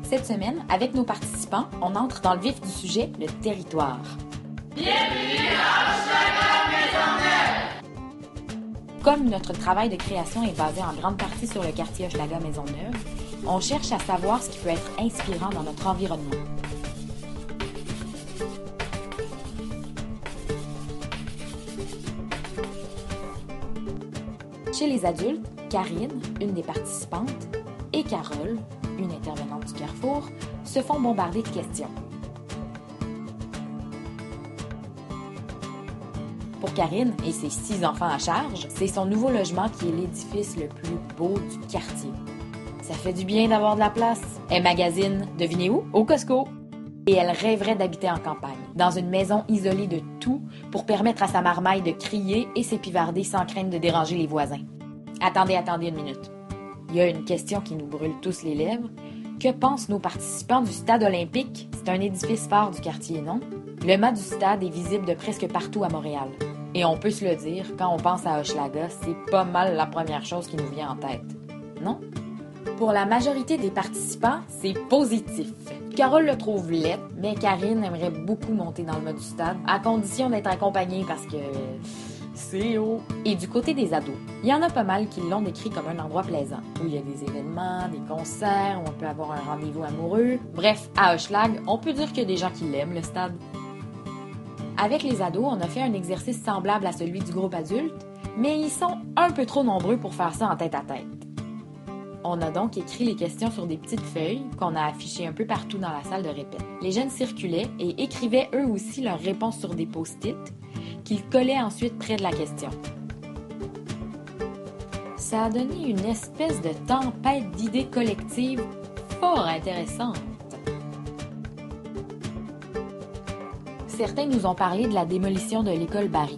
Cette semaine, avec nos participants, on entre dans le vif du sujet, le territoire. Bienvenue à Hochelaga-Maisonneuve! Comme notre travail de création est basé en grande partie sur le quartier Hochelaga-Maisonneuve, on cherche à savoir ce qui peut être inspirant dans notre environnement. Chez les adultes, Karine, une des participantes, et Carole, une intervenante du Carrefour, se font bombarder de questions. Pour Karine et ses 6 enfants à charge, c'est son nouveau logement qui est l'édifice le plus beau du quartier. Ça fait du bien d'avoir de la place. Elle magasine, devinez où? Au Costco. Et elle rêverait d'habiter en campagne, dans une maison isolée de tout pour permettre à sa marmaille de crier et s'épivarder sans crainte de déranger les voisins. Attendez une minute. Il y a une question qui nous brûle tous les lèvres. Que pensent nos participants du stade olympique? C'est un édifice phare du quartier, non? Le mât du stade est visible de presque partout à Montréal. Et on peut se le dire, quand on pense à Hochelaga, c'est pas mal la première chose qui nous vient en tête. Non? Pour la majorité des participants, c'est positif. Carole le trouve laid, mais Karine aimerait beaucoup monter dans le mât du stade, à condition d'être accompagnée parce que c'est haut. Et du côté des ados, il y en a pas mal qui l'ont décrit comme un endroit plaisant, où il y a des événements, des concerts, où on peut avoir un rendez-vous amoureux. Bref, à Hochelag, on peut dire qu'il y a des gens qui l'aiment, le stade. Avec les ados, on a fait un exercice semblable à celui du groupe adulte, mais ils sont un peu trop nombreux pour faire ça en tête-à-tête. On a donc écrit les questions sur des petites feuilles qu'on a affichées un peu partout dans la salle de répète. Les jeunes circulaient et écrivaient eux aussi leurs réponses sur des post-it qu'ils collaient ensuite près de la question. Ça a donné une espèce de tempête d'idées collectives fort intéressante. Certains nous ont parlé de la démolition de l'école Barry.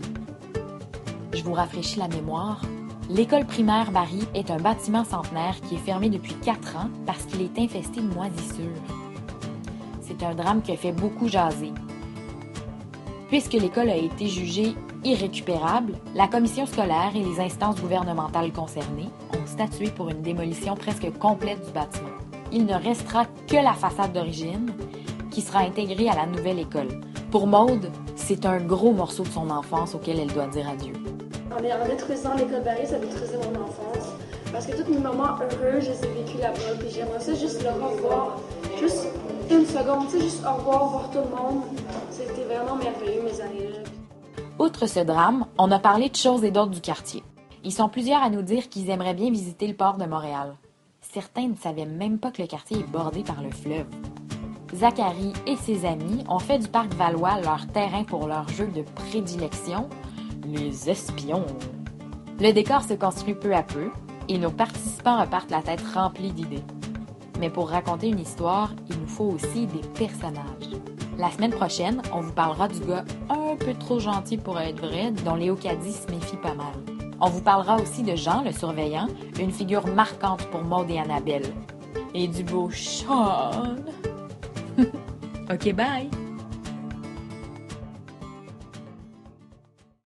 Je vous rafraîchis la mémoire. L'école primaire Barry est un bâtiment centenaire qui est fermé depuis 4 ans parce qu'il est infesté de moisissures. C'est un drame qui a fait beaucoup jaser. Puisque l'école a été jugée irrécupérable, la commission scolaire et les instances gouvernementales concernées ont statué pour une démolition presque complète du bâtiment. Il ne restera que la façade d'origine qui sera intégrée à la nouvelle école. Pour Maude, c'est un gros morceau de son enfance auquel elle doit dire adieu. En détruisant l'école Barry, ça détruisait mon enfance. Parce que tous mes moments heureux, je les ai vécus là-bas. Puis j'aimerais ça juste le revoir, juste une seconde, tu sais, juste au revoir, voir tout le monde. C'était vraiment merveilleux, mes années-là. Outre ce drame, on a parlé de choses et d'autres du quartier. Ils sont plusieurs à nous dire qu'ils aimeraient bien visiter le port de Montréal. Certains ne savaient même pas que le quartier est bordé par le fleuve. Zachary et ses amis ont fait du parc Valois leur terrain pour leur jeu de prédilection, les espions. Le décor se construit peu à peu et nos participants repartent la tête remplie d'idées. Mais pour raconter une histoire, il nous faut aussi des personnages. La semaine prochaine, on vous parlera du gars un peu trop gentil pour être vrai, dont Léo Caddy se méfie pas mal. On vous parlera aussi de Jean, le surveillant, une figure marquante pour Maude et Annabelle. Et du beau Sean. OK, bye!